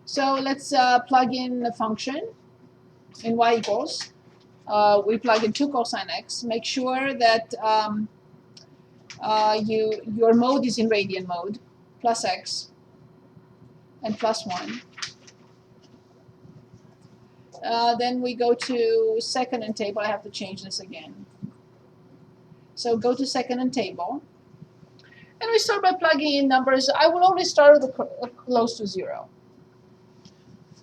So let's plug in the function in y equals. We plug in 2 cosine x. Make sure that your mode is in radian mode, plus x and plus 1. Then we go to second and table. I have to change this again. So go to second and table. And we start by plugging in numbers. I will always start with close to 0.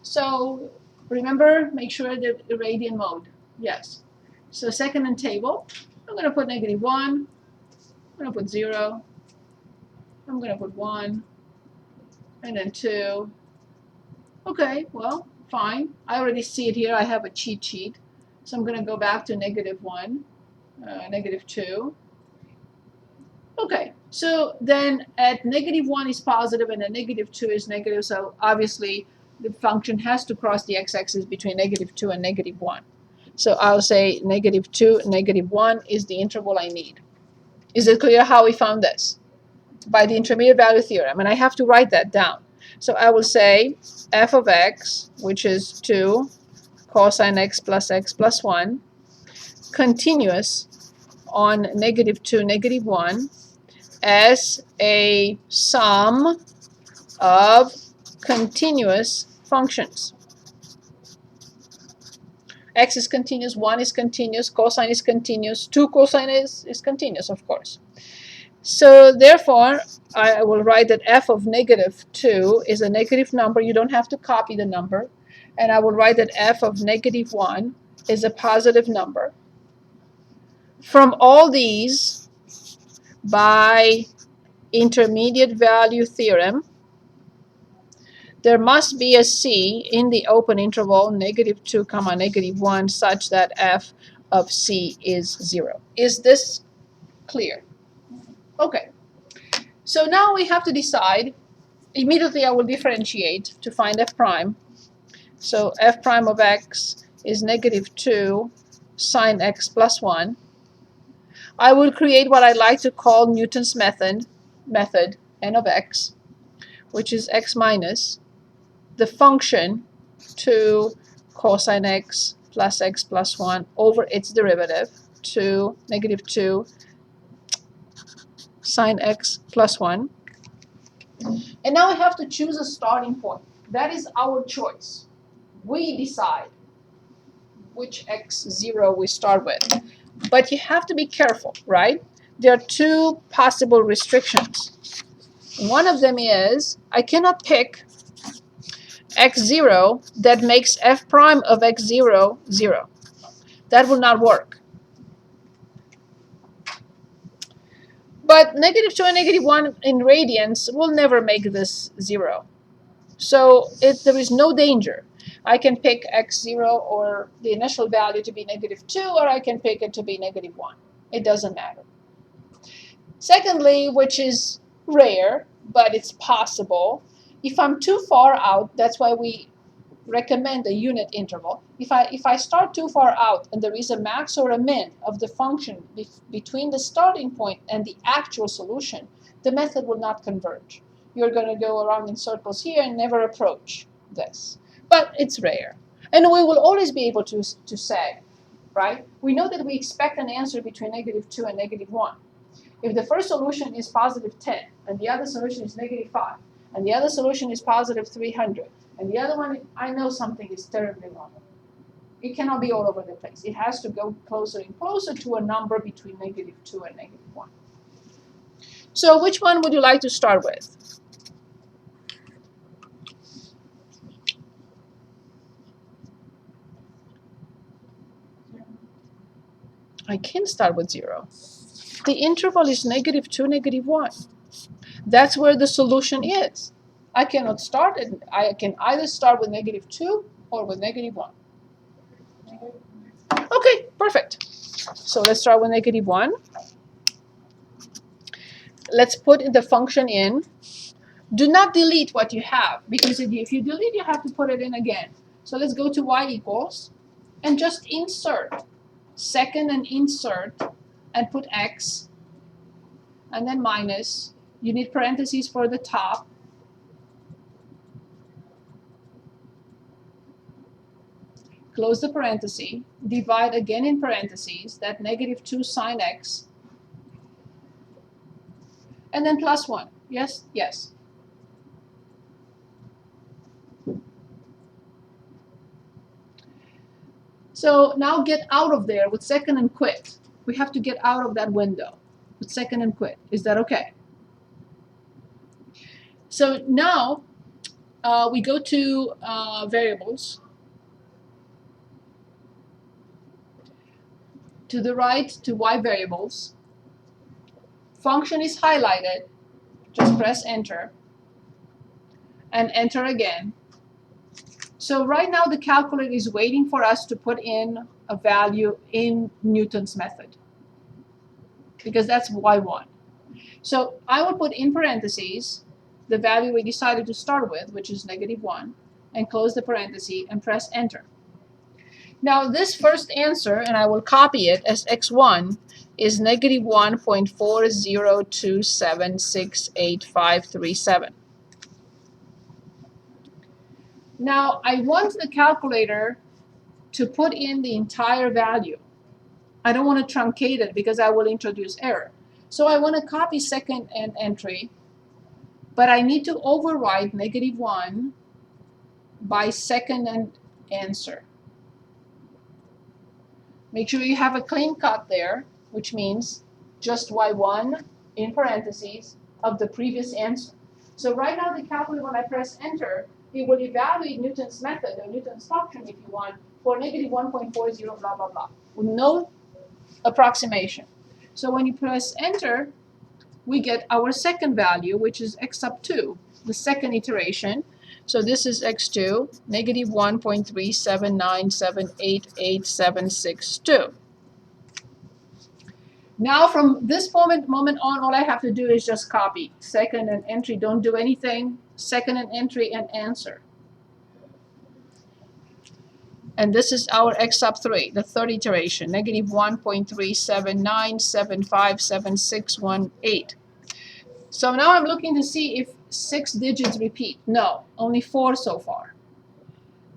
So remember, make sure that the radian mode. Yes. So second and table, I'm going to put -1. I'm going to put 0. I'm going to put 1. And then 2. Okay, well, fine. I already see it here. I have a cheat sheet. So I'm going to go back to -1, -2. Okay, so then at -1 is positive and at -2 is negative. So obviously the function has to cross the x-axis between -2 and -1. So I'll say -2, -1 is the interval I need. Is it clear how we found this? By the intermediate value theorem. And I have to write that down. So I will say f of x, which is 2 cosine x plus 1, continuous on -2, -1, as a sum of continuous functions. X is continuous, 1 is continuous, cosine is continuous, 2 cosine is continuous, of course. So therefore, I will write that f of -2 is a negative number. You don't have to copy the number. And I will write that f of -1 is a positive number. From all these, by intermediate value theorem, there must be a c in the open interval -2, -1 such that f of c is 0. Is this clear? Okay. So now we have to decide. Immediately I will differentiate to find f prime. So f prime of x is -2 sine x plus 1. I will create what I like to call Newton's method n of x, which is x minus the function 2 cosine x plus 1 over its derivative to -2 sine x plus 1. And now we have to choose a starting point. That is our choice. We decide which x0 we start with. But you have to be careful, right? There are two possible restrictions. One of them is I cannot pick x0 that makes f prime of x0 0. That will not work. But -2 and -1 in radians will never make this 0. So there is no danger. I can pick x0 or the initial value to be -2, or I can pick it to be -1. It doesn't matter. Secondly, which is rare, but it's possible, if I'm too far out, that's why we recommend a unit interval. If I start too far out and there is a max or a min of the function between the starting point and the actual solution, the method will not converge. You're going to go around in circles here and never approach this. But it's rare. And we will always be able to say, right? We know that we expect an answer between -2 and -1. If the first solution is +10, and the other solution is -5, and the other solution is +300, and the other one, I know something is terribly wrong. It cannot be all over the place. It has to go closer and closer to a number between -2 and -1. So which one would you like to start with? I can start with 0. The interval is -2, -1. That's where the solution is. I cannot start it. I can either start with -2 or with -1. Okay, perfect. So let's start with -1. Let's put the function in. Do not delete what you have, because if you delete, you have to put it in again. So let's go to y equals and just insert. Second and insert and put x and then minus. You need parentheses for the top. close the parenthesis, divide again in parentheses, that negative 2 sine x, and then plus 1. Yes? Yes. So now get out of there with second and quit. We have to get out of that window with second and quit. Is that okay? So now we go to variables. To the right, to y variables. Function is highlighted. Just press enter. And enter again. So right now the calculator is waiting for us to put in a value in Newton's method, because that's y1. So I will put in parentheses the value we decided to start with, which is negative 1, and close the parenthesis and press enter. Now this first answer, and I will copy it as x1, is negative 1.402768537. Now I want the calculator to put in the entire value. I don't want to truncate it because I will introduce error. So I want to copy second and entry, but I need to overwrite negative 1 by second and answer. Make sure you have a clean cut there, which means just y1 in parentheses of the previous answer. So right now the calculator, when I press enter, it will evaluate Newton's method, or Newton's function if you want, for negative 1.40 blah blah blah, with no approximation. So when you press enter, we get our second value, which is x sub 2, the second iteration. So this is x2, negative 1.379788762. Now from this moment on, all I have to do is just copy second and entry. Don't do anything. Second and entry and answer. And this is our x sub 3, the third iteration, negative 1.379757618. So now I'm looking to see if 6 digits repeat. No, only 4 so far.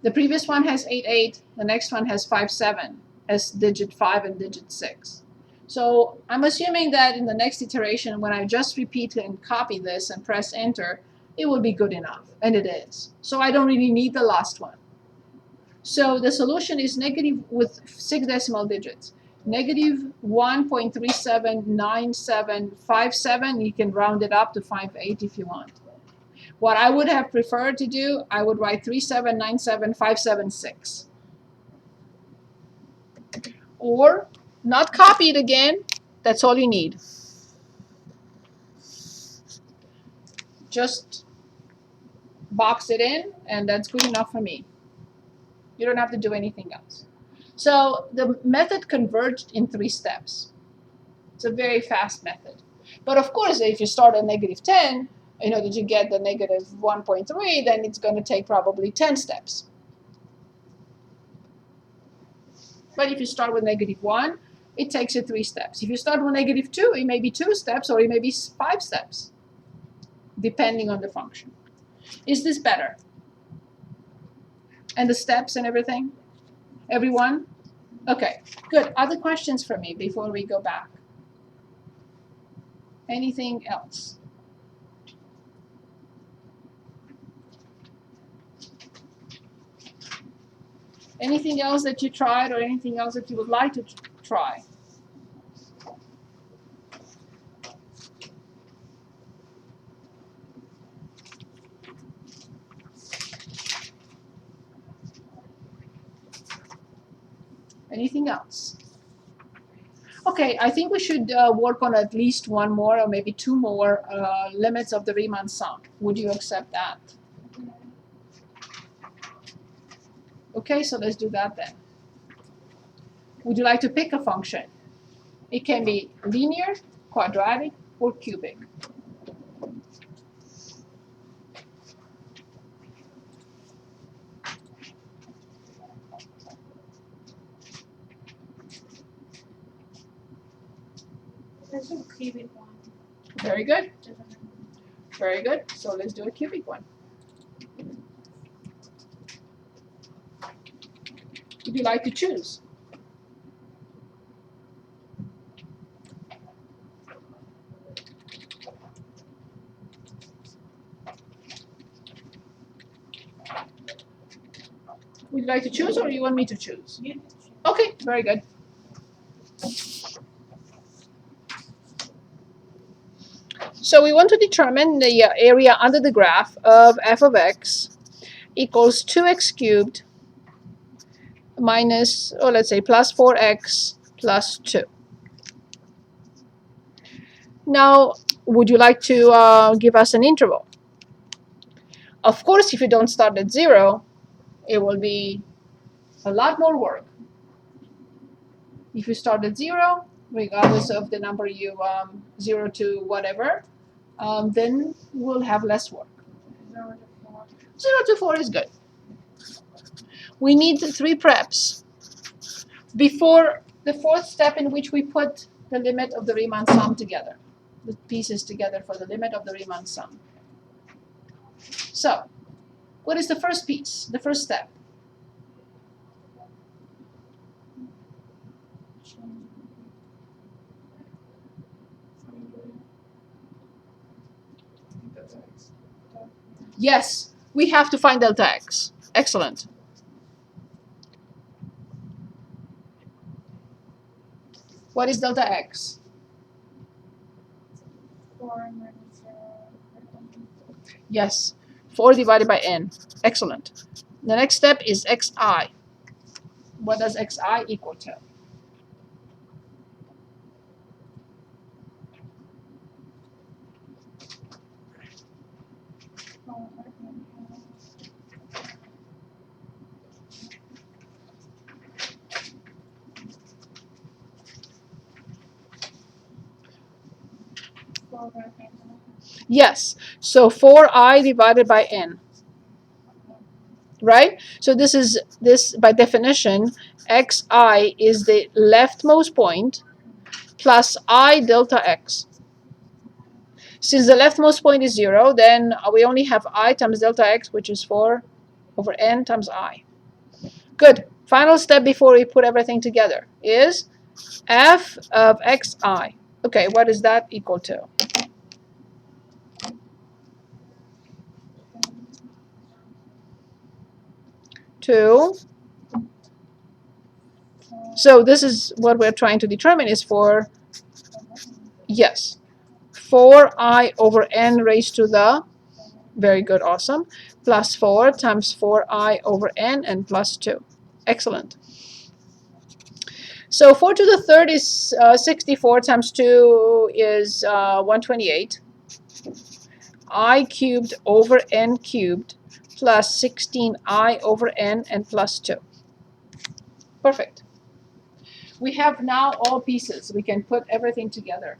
The previous one has 88, the next one has 57 as digit 5 and digit 6. So I'm assuming that in the next iteration, when I just repeat and copy this and press enter, it will be good enough, and it is. So I don't really need the last one. So the solution is negative with 6 decimal digits. Negative 1.379757. You can round it up to 58 if you want. What I would have preferred to do, I would write 3797576. Or not copy it again. That's all you need. Just box it in, and that's good enough for me. You don't have to do anything else. So the method converged in 3 steps. It's a very fast method. But of course, if you start at negative 10, in order to get the negative 1.3, then it's going to take probably 10 steps. But if you start with negative 1, it takes you 3 steps. If you start with negative 2, it may be 2 steps, or it may be 5 steps, depending on the function. Is this better? And the steps and everything? Everyone? Okay, good. Other questions for me before we go back? Anything else? Anything else that you tried, or anything else that you would like to try? Anything else? Okay, I think we should work on at least one more, or maybe 2 more limits of the Riemann sum. Would you accept that? Okay, so let's do that then. Would you like to pick a function? It can be linear, quadratic, or cubic. Let's do a cubic one. Very good. Very good. So let's do a cubic one. would you like to choose? Would you like to choose, or you want me to choose? Okay, very good. So we want to determine the area under the graph of f of x equals 2x cubed minus, or let's say plus 4x plus 2. Now, would you like to give us an interval? Of course, if you don't start at 0, it will be a lot more work. If you start at 0, regardless of the number you 0 to whatever, then we'll have less work. 0 to 4. 0 to 4 is good. We need 3 preps before the 4th step, in which we put the limit of the Riemann sum together, the pieces together for the limit of the Riemann sum. So, what is the first piece, the first step? Yes, we have to find delta x. Excellent. What is delta x? 4 minus 0. Yes, 4 divided by n. Excellent. The next step is xi. What does xi equal to? Yes, so 4i divided by n. Right? So this by definition, xi is the leftmost point plus I delta x. Since the leftmost point is 0, then we only have I times delta x, which is 4 over n times I. Good. Final step before we put everything together is f of xi. Okay, what is that equal to? 2. So this is what we're trying to determine is for, yes, 4i over n raised to the, very good, awesome, plus 4 times 4i over n and plus 2. Excellent. So 4 to the third is 64 times 2 is 128. I cubed over n cubed plus 16i over n and plus 2. Perfect. We have now all pieces. We can put everything together.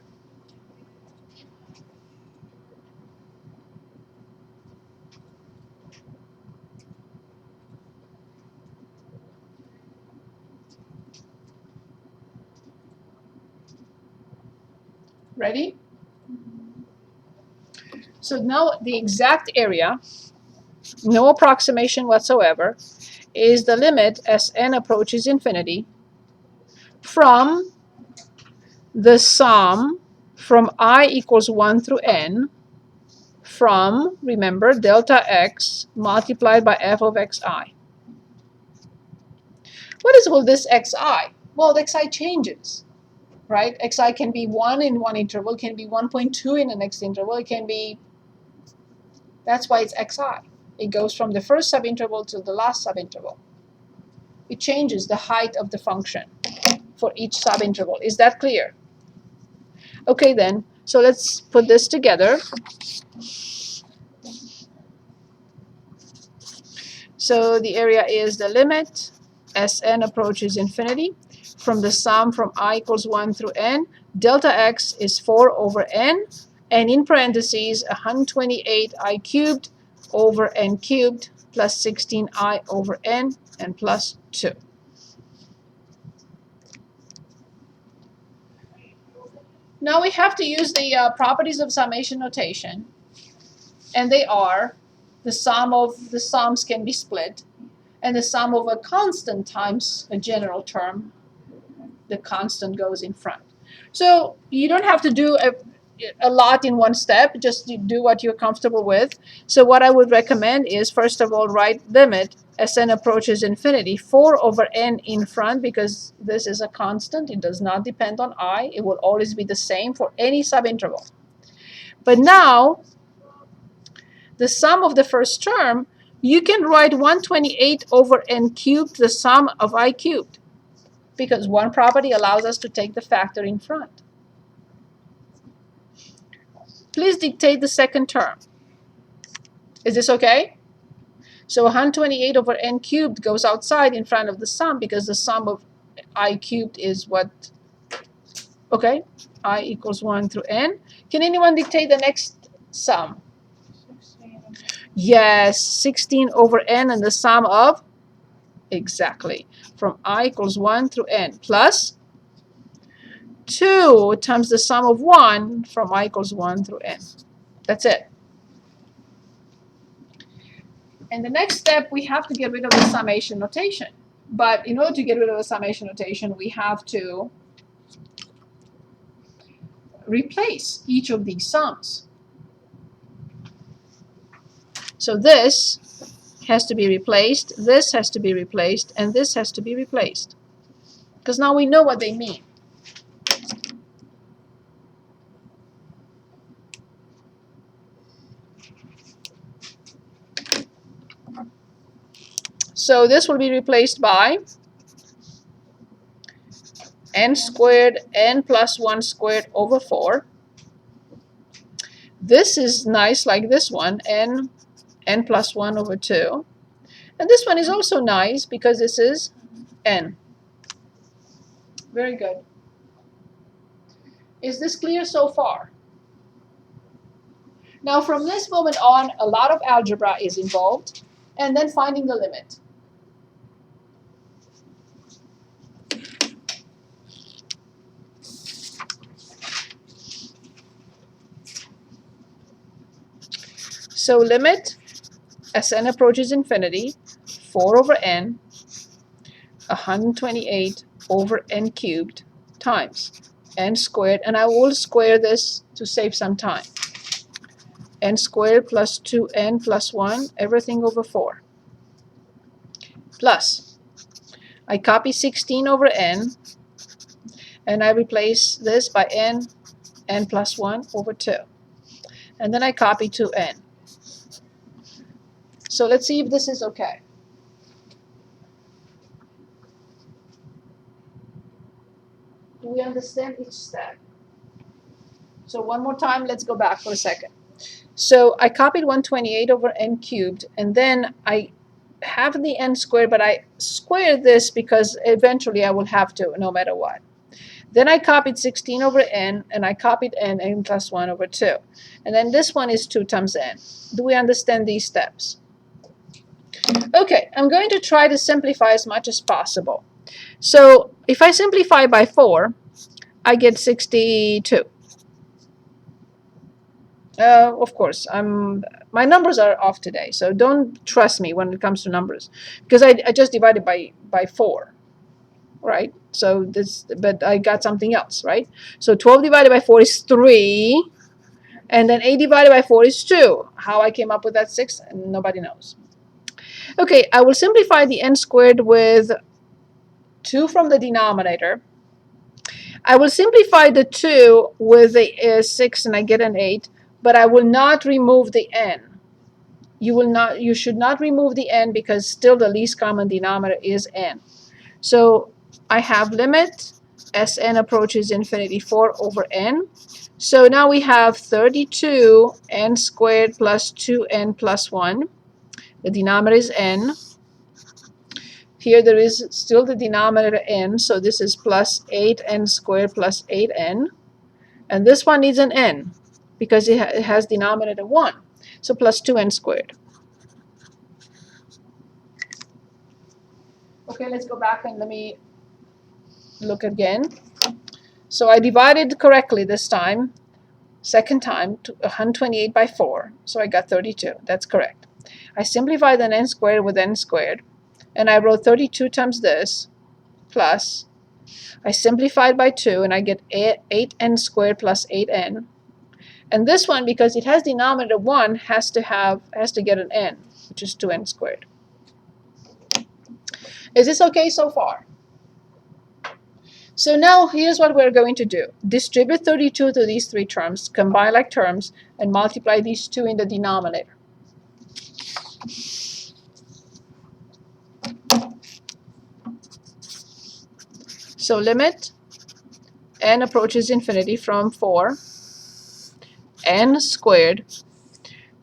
Ready? So now the exact area, no approximation whatsoever, is the limit as n approaches infinity from the sum from I equals 1 through n from, remember, delta x multiplied by f of xi. What is all this xi? Well, the xi changes, right? Xi can be 1 in one interval, can be 1.2 in the next interval, it can be, that's why it's xi. It goes from the first subinterval to the last subinterval. It changes the height of the function for each subinterval. Is that clear? Okay then, so let's put this together. So the area is the limit as n approaches infinity from the sum from I equals 1 through n. Delta x is 4 over n, and in parentheses 128i cubed over n cubed plus 16i over n and plus 2. Now we have to use the properties of summation notation, and they are the sum of the sums can be split. and the sum of a constant times a general term, the constant goes in front. So you don't have to do a lot in one step, just do what you're comfortable with. So what I would recommend is, first of all, write limit as n approaches infinity, 4 over n in front, because this is a constant. It does not depend on I. It will always be the same for any subinterval. But now, the sum of the first term, you can write 128 over n cubed, the sum of I cubed, because one property allows us to take the factor in front. Please dictate the second term. Is this okay? So 128 over n cubed goes outside in front of the sum, because the sum of I cubed is what? Okay, I equals 1 through n. Can anyone dictate the next sum? 16. Yes, 16 over n, and the sum of? Exactly. From I equals 1 through n, plus 2 times the sum of 1 from I equals 1 through n. That's it. And the next step, we have to get rid of the summation notation. But in order to get rid of the summation notation, we have to replace each of these sums. So this has to be replaced, this has to be replaced, and this has to be replaced. Because now we know what they mean. So this will be replaced by n squared n plus 1 squared over 4. This is nice like this one, n plus 1 over 2. And this one is also nice because this is n. Very good. Is this clear so far? Now from this moment on, a lot of algebra is involved, and then finding the limit. So limit as n approaches infinity, 4 over n, 128 over n cubed times n squared, and I will square this to save some time. N squared plus 2n plus 1, everything over 4. Plus, I copy 16 over n, and I replace this by n plus 1 over 2. And then I copy 2n. So let's see if this is okay. Do we understand each step? So one more time, let's go back for a second. So I copied 128 over n cubed, and then I have the n squared, but I squared this because eventually I will have to, no matter what. Then I copied 16 over n, and I copied n plus 1 over 2. And then this one is 2 times n. Do we understand these steps? Okay, I'm going to try to simplify as much as possible. So if I simplify by 4, I get 62. Of course, my numbers are off today, so don't trust me when it comes to numbers, because I just divided by 4, right? So this, but I got something else, right? So 12 divided by 4 is 3, and then 8 divided by 4 is 2. How I came up with that 6, nobody knows. Okay, I will simplify the n squared with 2 from the denominator. I will simplify the 2 with the 6, and I get an 8. But I will not remove the n. You should not remove the n, because still the least common denominator is n. So I have limit as n approaches infinity, 4 over n. So now we have 32 n squared plus 2n plus 1. The denominator is n. Here there is still the denominator n, so this is plus 8n squared plus 8n. And this one needs an n, because it has denominator 1. So plus 2n squared. Okay, let's go back and let me look again. So I divided correctly this time. Second time, to 128 by 4. So I got 32. That's correct. I simplified the n squared with n squared. and I wrote 32 times this, plus, I simplified by 2, and I get 8n squared plus 8n. And this one, because it has denominator 1, has to get an n, which is 2n squared. Is this okay so far? So now here's what we're going to do. Distribute 32 to these three terms, combine like terms, and multiply these two in the denominator. So limit n approaches infinity from 4, n squared,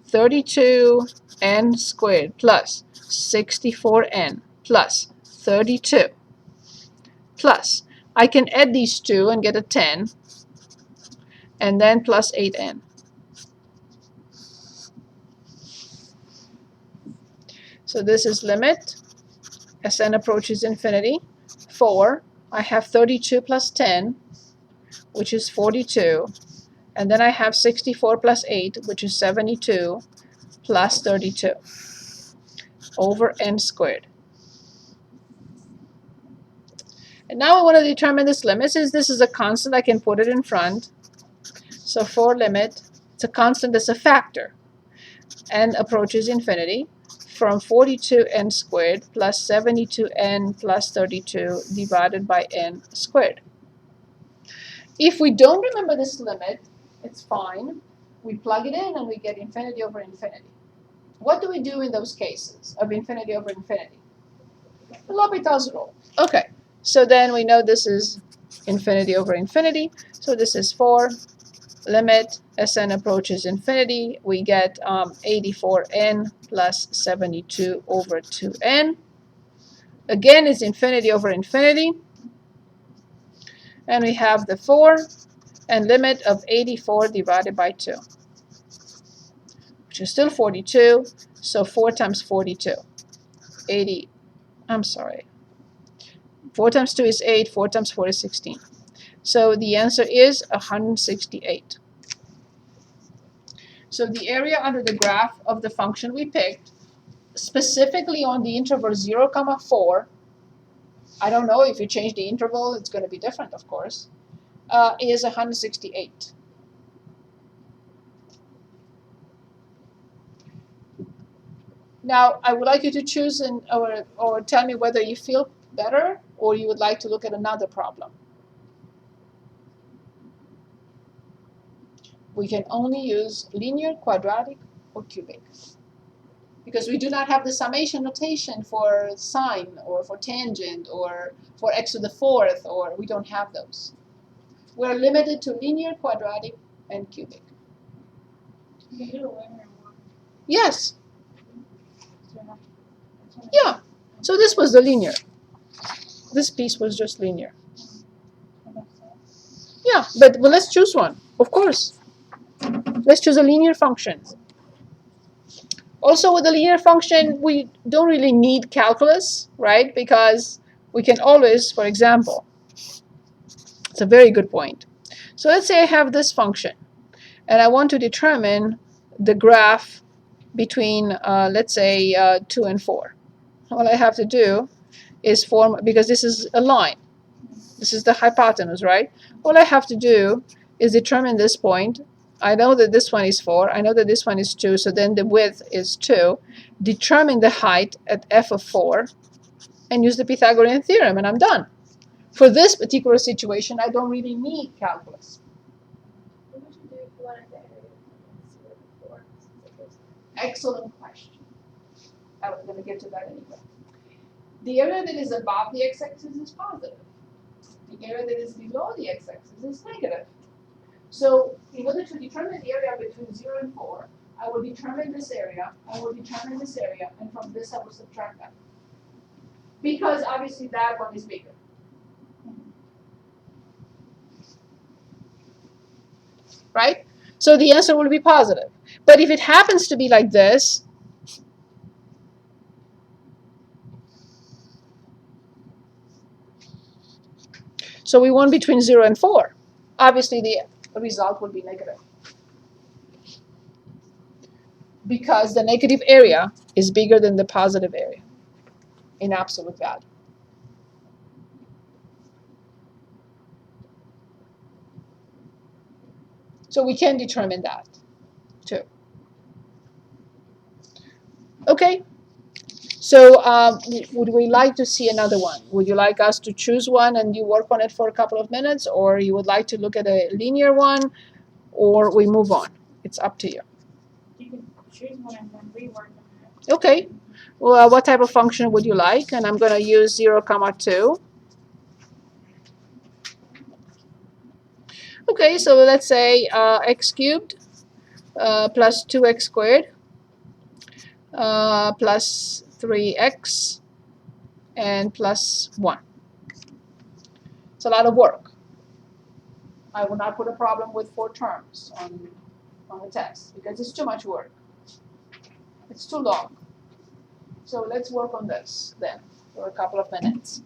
32n squared plus 64n plus 32 plus, I can add these two and get a 10, and then plus 8n. So this is limit as n approaches infinity. 4, I have 32 plus 10, which is 42, and then I have 64 plus 8, which is 72, plus 32 over n squared. And now I want to determine this limit. Since this is a constant, I can put it in front. So for limit, it's a constant that's a factor. N approaches infinity from 42n squared plus 72n plus 32 divided by n squared. If we don't remember this limit, it's fine. We plug it in and we get infinity over infinity. What do we do in those cases of infinity over infinity? The L'Hopital's rule. Okay, so then we know this is infinity over infinity. So this is 4. Limit as n approaches infinity, we get 84n plus 72 over 2n. Again, it's infinity over infinity. And we have the 4 and limit of 84 divided by 2, which is still 42. So 4 times 42. 4 times 2 is 8, 4 times 4 is 16. So the answer is 168. So the area under the graph of the function we picked, specifically on the interval 0, 4, I don't know if you change the interval, it's going to be different, of course, is 168. Now, I would like you to choose or tell me whether you feel better or you would like to look at another problem. We can only use linear, quadratic, or cubic, because we do not have the summation notation for sine or for tangent or for x to the 4th, or we don't have those. We're limited to linear, quadratic, and cubic. You can do a linear one. Yes. Yeah. So this was the linear. This piece was just linear. Yeah, but well, let's choose one, of course. Let's choose a linear function. Also, with the linear function, we don't really need calculus, right? Because we can always, for example, it's a very good point. So let's say I have this function, and I want to determine the graph between, let's say, 2 and 4. All I have to do is form, because this is a line. This is the hypotenuse, right? All I have to do is determine this point. I know that this one is 4. I know that this one is 2. So then the width is 2. Determine the height at f of 4 and use the Pythagorean theorem, and I'm done. For this particular situation, I don't really need calculus. What would you do if you wanted the area from 0 to 4? Excellent question. I was going to get to that anyway. The area that is above the x-axis is positive. The area that is below the x-axis is negative. So in order to determine the area between 0 and 4, I will determine this area, I will determine this area, and from this I will subtract that. Because obviously that one is bigger. Right? So the answer will be positive. But if it happens to be like this, so we want between 0 and 4, obviously the result will be negative. Because the negative area is bigger than the positive area. in absolute value. So we can determine that too. Okay, so would we like to see another one? Would you like us to choose one and you work on it for a couple of minutes, or you would like to look at a linear one, or we move on? It's up to you. You can choose one and then rework on it. Okay, well, what type of function would you like? And I'm going to use 0, 2. Okay, so let's say x cubed plus 2x squared plus 3x and plus 1. It's a lot of work. I will not put a problem with 4 terms on the test because it's too much work. It's too long. So let's work on this then for a couple of minutes.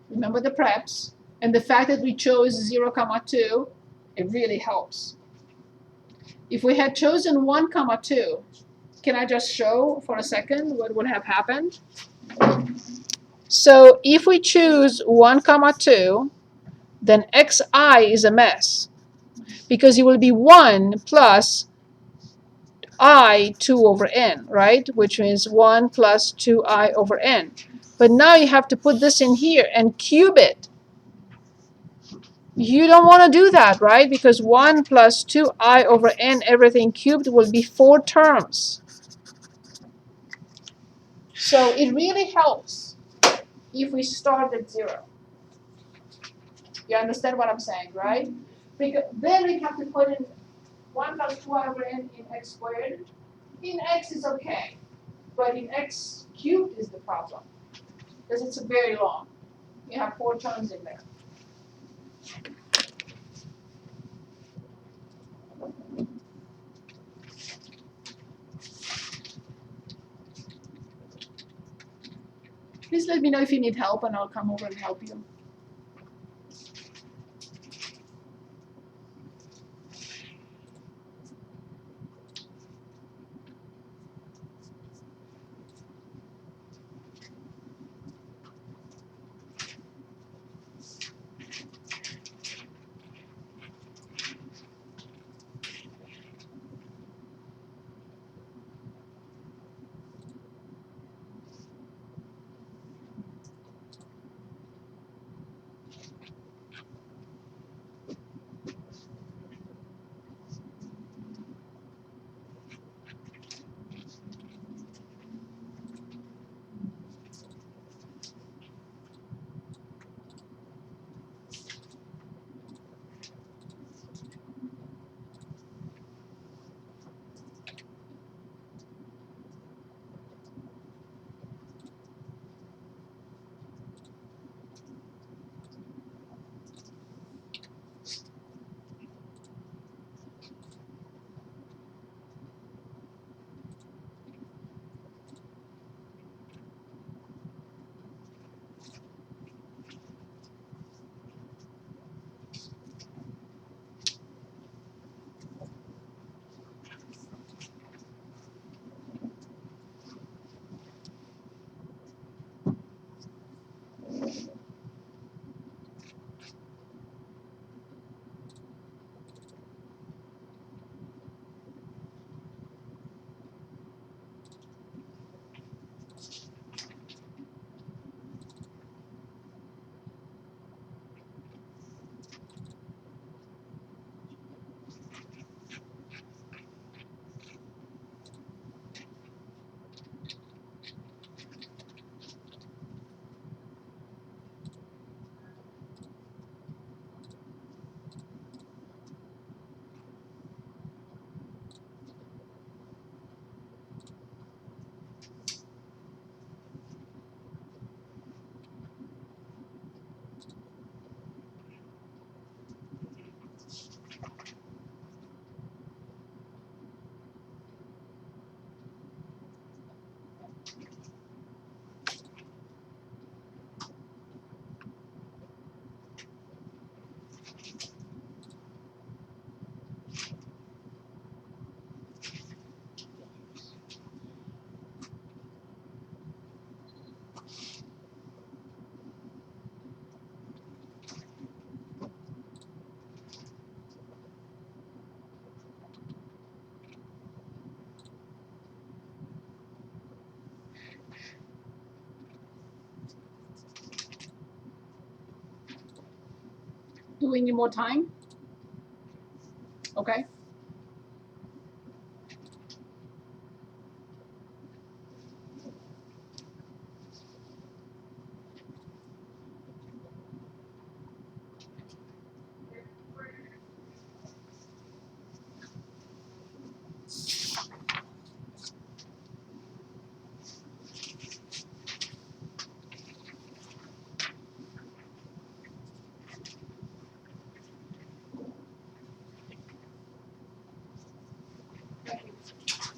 Remember the preps, and the fact that we chose 0, 2, it really helps. If we had chosen 1, 2, can I just show for a second what would have happened? So if we choose 1, 2, then xi is a mess because it will be 1 plus I 2 over n, right? Which means 1 plus 2i over n. But now you have to put this in here and cube it. You don't want to do that, right? Because 1 plus 2i over n, everything cubed, will be 4 terms. So it really helps if we start at 0. You understand what I'm saying, right? Because then we have to put in 1 plus 2i over n in x squared. In x is okay, but in x cubed is the problem because it's very long. You have 4 terms in there. Please let me know if you need help and I'll come over and help you. Do we need more time? Okay.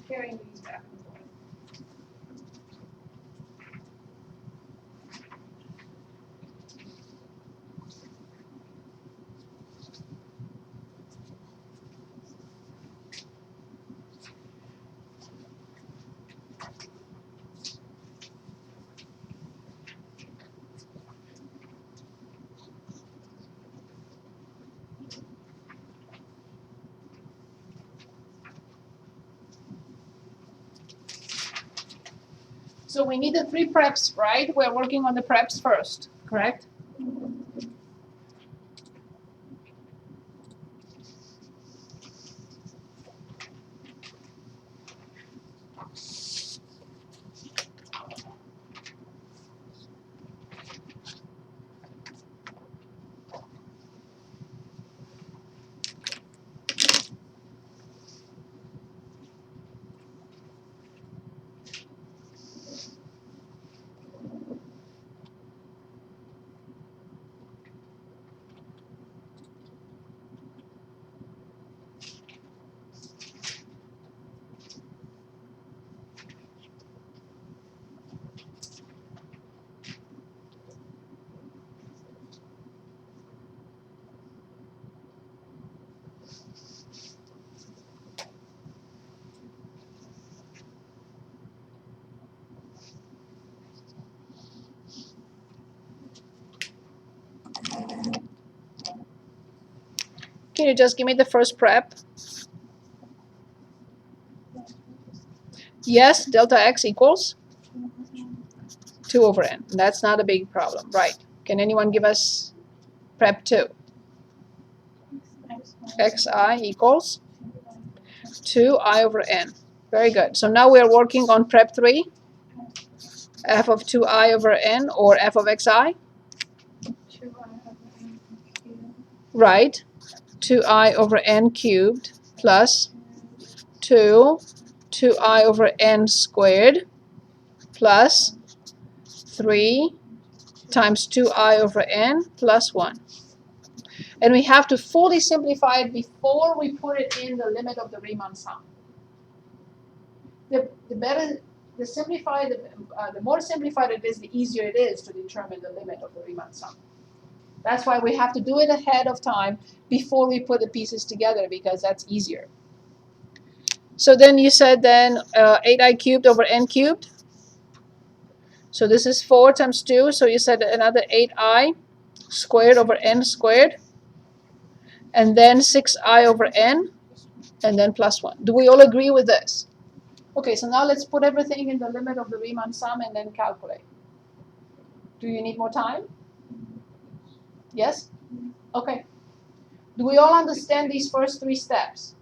Carrying these back and forth. So we need the 3 preps, right? We're working on the preps first, correct? Can you just give me the first prep? Yes, delta x equals 2 over n. That's not a big problem, right? Can anyone give us prep 2? xi equals 2I over n. Very good. So now we are working on prep 3, f of 2I over n, or f of xi. Right. 2I over n cubed plus 2I over n squared plus 3 times 2I over n plus 1. And we have to fully simplify it before we put it in the limit of the Riemann sum. The more simplified it is, the easier it is to determine the limit of the Riemann sum. That's why we have to do it ahead of time before we put the pieces together, because that's easier. So then you said then 8I cubed over n cubed. So this is 4 times 2. So you said another 8I squared over n squared. And then 6I over n. And then plus 1. Do we all agree with this? Okay, so now let's put everything in the limit of the Riemann sum and then calculate. Do you need more time? Yes? Okay. Do we all understand these first 3 steps?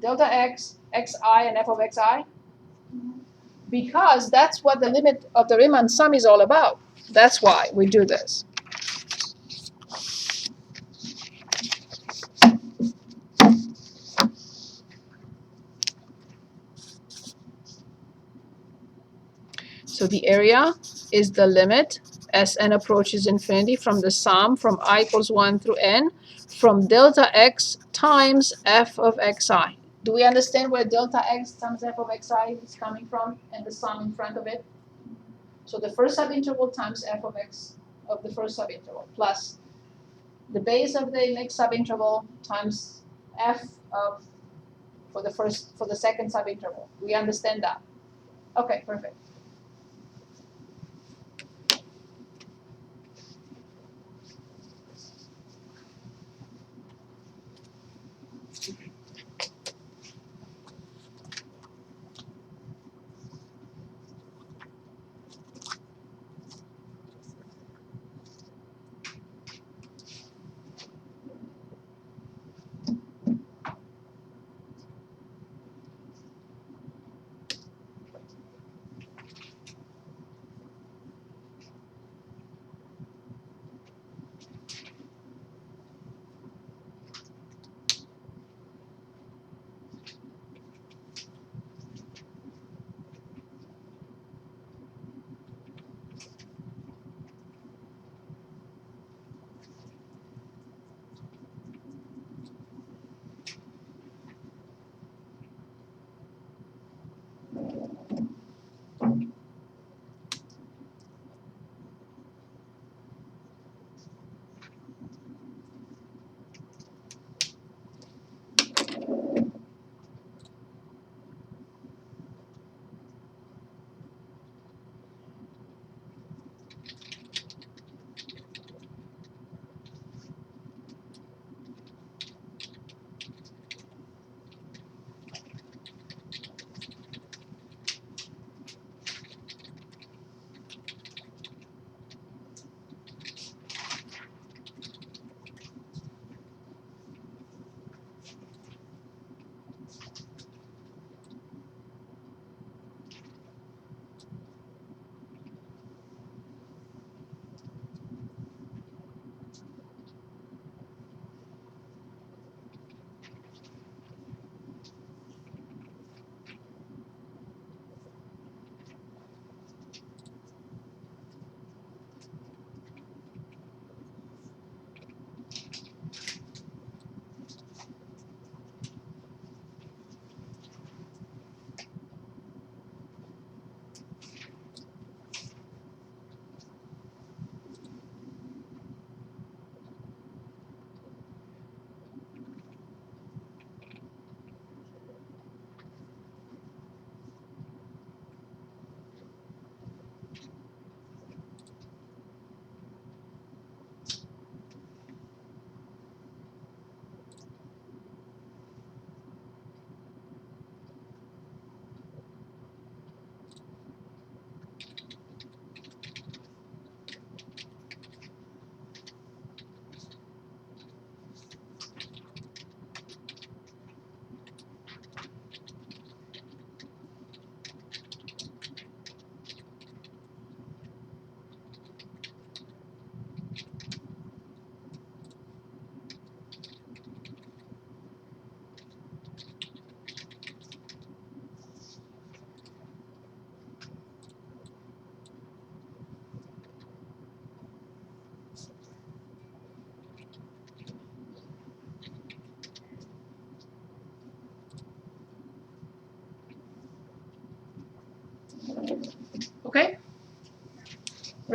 Delta x, xi, and f of xi? Because that's what the limit of the Riemann sum is all about. That's why we do this. So the area is the limit as n approaches infinity from the sum from I equals 1 through n from delta x times f of xi. Do we understand where delta x times f of xi is coming from and the sum in front of it? So the first subinterval times f of x of the first subinterval plus the base of the next subinterval times f of for the second subinterval. We understand that. Okay, perfect.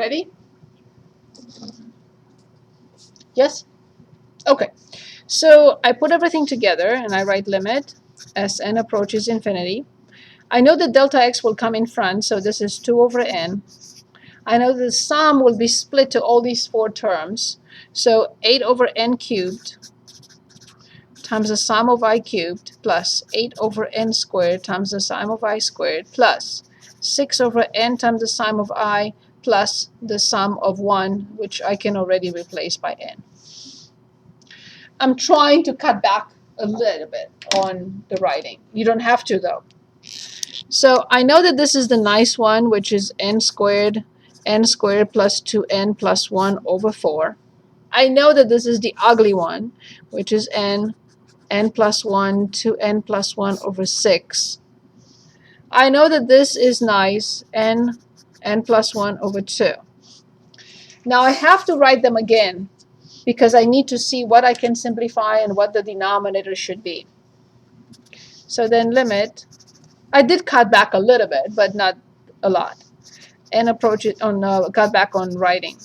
Ready? Yes? Okay. So I put everything together and I write limit as n approaches infinity. I know that delta x will come in front, so this is 2 over n. I know the sum will be split to all these 4 terms. So 8 over n cubed times the sum of I cubed plus 8 over n squared times the sum of I squared plus 6 over n times the sum of I plus the sum of 1, which I can already replace by n. I'm trying to cut back a little bit on the writing. You don't have to, though. So I know that this is the nice one, which is n squared plus 2n plus 1 over 4. I know that this is the ugly one, which is n plus 1, 2n plus 1 over 6. I know that this is nice, n plus 1 over 2. Now I have to write them again because I need to see what I can simplify and what the denominator should be. So then limit, I did cut back a little bit, but not a lot. And approach it on, cut back on writing.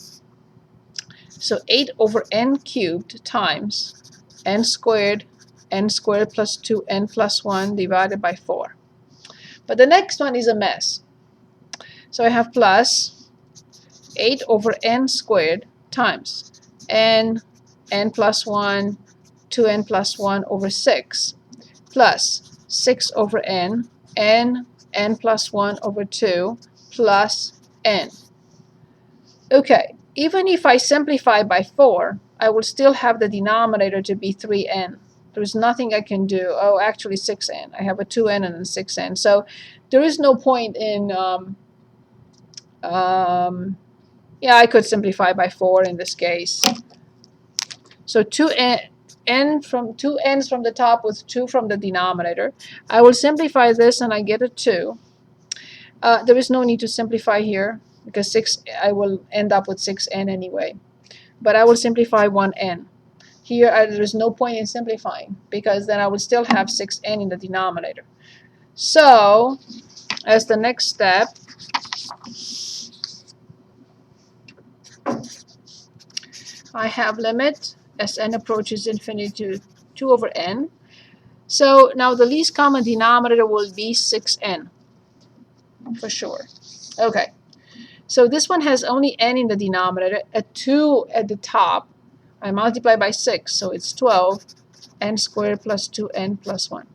So 8 over n cubed times n squared plus 2n plus 1 divided by 4. But the next one is a mess. So I have plus 8 over n squared times n plus 1, 2n plus 1 over 6 plus 6 over n plus 1 over 2 plus n. Okay, even if I simplify by 4, I will still have the denominator to be 3n. There's nothing I can do. Oh, actually 6n. I have a 2n and a 6n. So there is no point in, yeah, I could simplify by 4 in this case. So 2n from 2 n's from the top with 2 from the denominator. I will simplify this and I get a 2. There is no need to simplify here because 6, I will end up with 6n anyway. But I will simplify 1n. Here, there is no point in simplifying because then I will still have 6n in the denominator. So, as the next step, I have limit as n approaches infinity to 2 over n. So now the least common denominator will be 6n for sure. Okay, so this one has only n in the denominator, a 2 at the top. I multiply by 6, so it's 12 n squared plus 2n plus 1.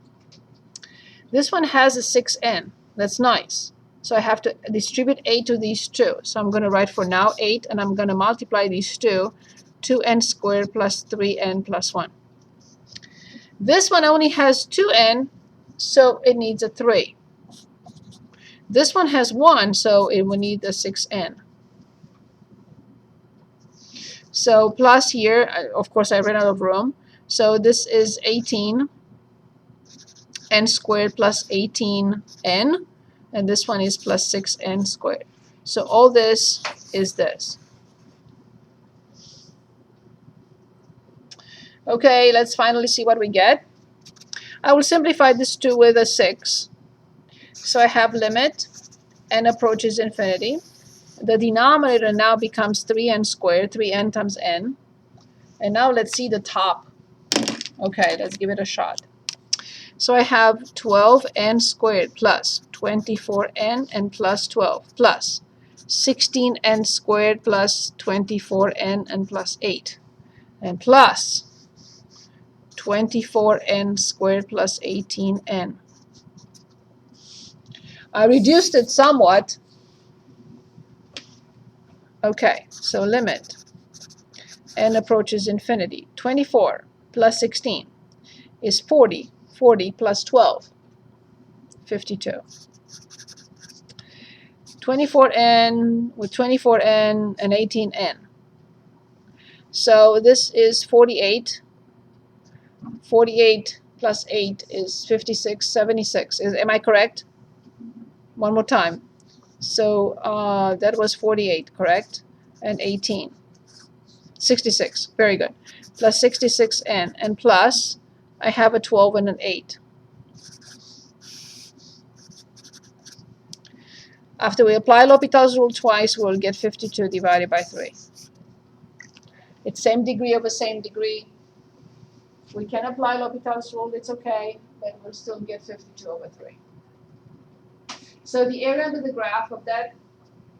This one has a 6n. That's nice. So I have to distribute 8 to these two. So I'm going to write for now 8, and I'm going to multiply these two, 2n squared plus 3n plus 1. This one only has 2n, so it needs a 3. This one has 1, so it will need a 6n. So plus here, of course I ran out of room. So this is 18 n squared plus 18n, and this one is plus 6n squared. So all this is this. Okay, let's finally see what we get. I will simplify this 2 with a 6. So I have limit n approaches infinity. The denominator now becomes 3n squared, 3n times n. And now let's see the top. Okay, let's give it a shot. So I have 12n squared plus 24n and plus 12 plus 16n squared plus 24n and plus 8 and plus 24n squared plus 18n. I reduced it somewhat. Okay, so limit n approaches infinity. 24 plus 16 is 40. 40 plus 12, 52. 24n with 24n and 18n. So this is 48. 48 plus 8 is 56, 76. Am I correct? One more time. So that was 48, correct? And 18. 66. Very good. Plus 66n. And plus, I have a 12 and an 8. After we apply L'Hopital's rule twice, we'll get 52 divided by 3. It's same degree over same degree. We can apply L'Hopital's rule, it's okay, but we'll still get 52 over 3. So the area under the graph of that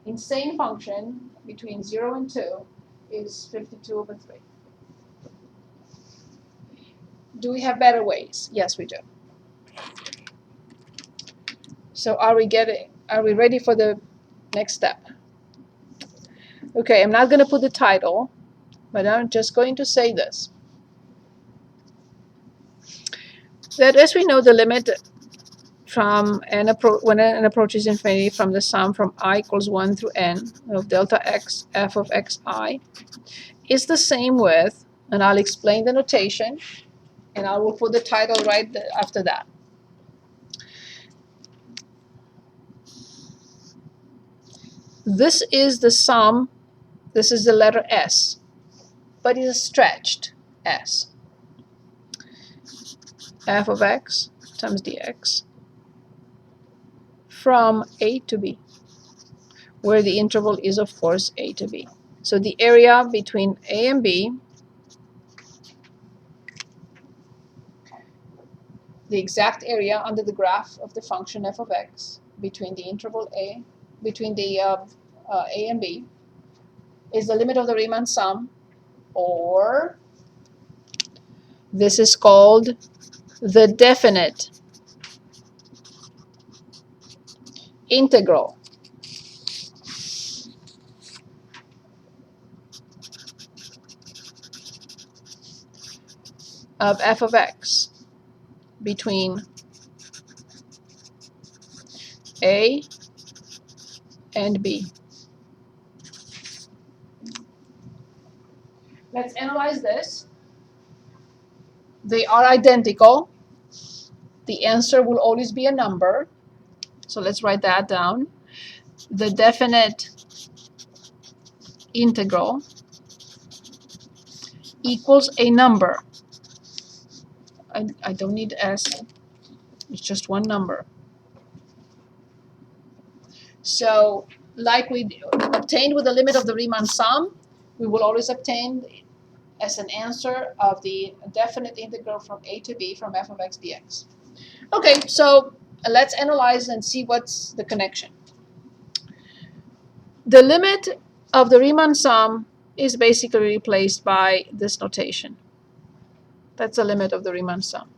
insane function between 0 and 2 is 52 over 3. Do we have better ways? Yes, we do. So are we ready for the next step? Okay, I'm not going to put the title, but I'm just going to say this. That as we know, the limit from when n approaches infinity from the sum from I equals 1 through n of delta x f of xi is the same with, and I'll explain the notation, and I will put the title right after that. This is the sum, this is the letter S, but it's a stretched S. F of x times dx from A to B, where the interval is, of course, A to B. So the area between A and B, the exact area under the graph of the function f of x between the interval A, between the A and B, is the limit of the Riemann sum, or this is called the definite integral of f of x between A and B. Let's analyze this. They are identical. The answer will always be a number. So let's write that down. The definite integral equals a number. I don't need S. It's just one number. So like we obtained with the limit of the Riemann sum, we will always obtain as an answer of the definite integral from A to B from f of x dx. Okay, so let's analyze and see what's the connection. The limit of the Riemann sum is basically replaced by this notation. That's the limit of the Riemann sum.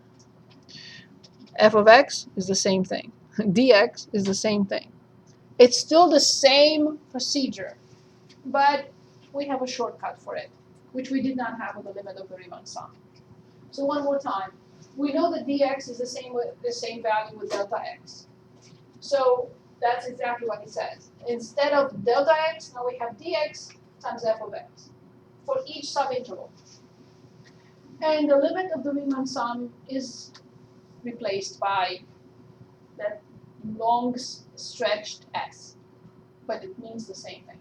F of x is the same thing. Dx is the same thing. It's still the same procedure, but we have a shortcut for it, which we did not have with the limit of the Riemann sum. So one more time. We know that dx is the same value with delta x. So that's exactly what it says. Instead of delta x, now we have dx times f of x for each subinterval. And the limit of the Riemann sum is replaced by that long stretched s, but it means the same thing.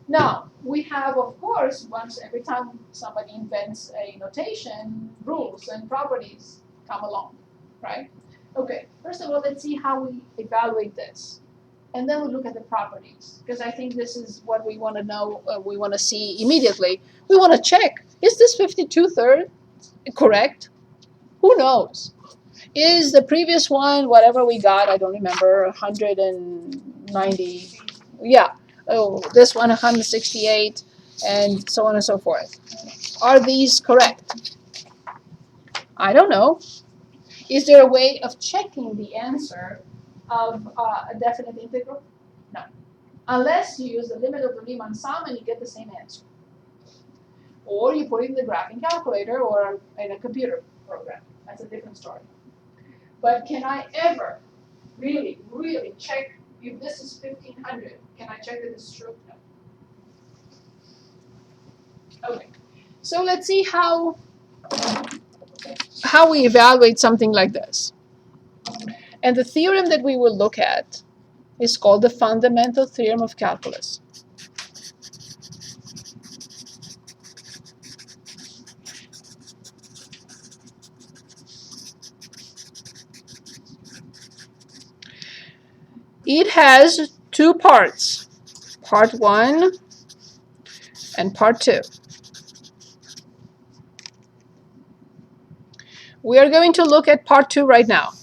Now, we have, of course, every time somebody invents a notation, rules and properties come along, right? Okay, first of all, let's see how we evaluate this. And then we'll look at the properties, because I think this is what we want to know, we want to see immediately. We want to check, is this 52/3 correct? Who knows? Is the previous one, whatever we got, I don't remember, 190, yeah. Oh, this one 168, and so on and so forth. Are these correct? I don't know. Is there a way of checking the answer of a definite integral? No. Unless you use the limit of the Riemann sum and you get the same answer. Or you put it in the graphing calculator or in a computer program. That's a different story. But can I ever really check if this is 1500? Can I check that it's true? No. Okay, so let's see how we evaluate something like this. And the theorem that we will look at is called the fundamental theorem of calculus. It has two parts, part 1 and part 2. We are going to look at part 2 right now.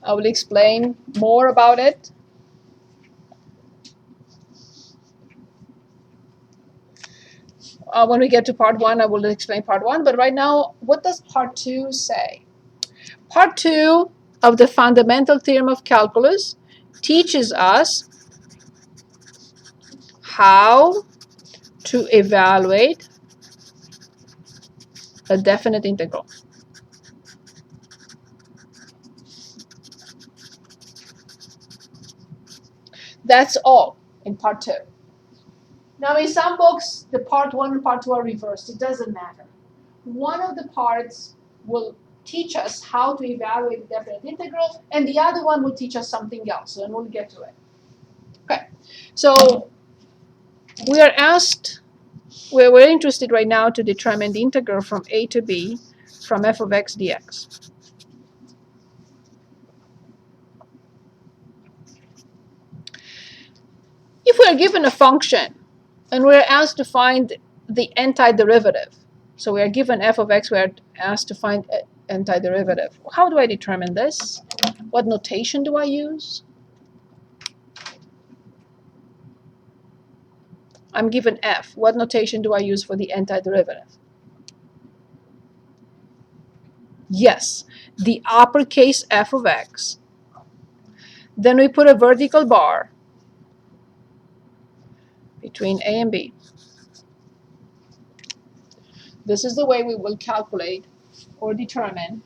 I will explain more about it. When we get to part 1, I will explain part 1. But right now, what does part 2 say? Part 2 of the fundamental theorem of calculus teaches us how to evaluate a definite integral. That's all in part 2. Now, in some books, the part 1 and part 2 are reversed. It doesn't matter. One of the parts will teach us how to evaluate the definite integral, and the other one will teach us something else, and we'll get to it. Okay, so we are asked, we're interested right now to determine the integral from a to b from f of x dx. If we are given a function and we're asked to find the antiderivative, so we are given f of x, we are asked to find antiderivative. How do I determine this? What notation do I use? I'm given f. What notation do I use for the antiderivative? Yes, the uppercase f of x. Then we put a vertical bar between a and b. This is the way we will calculate or determine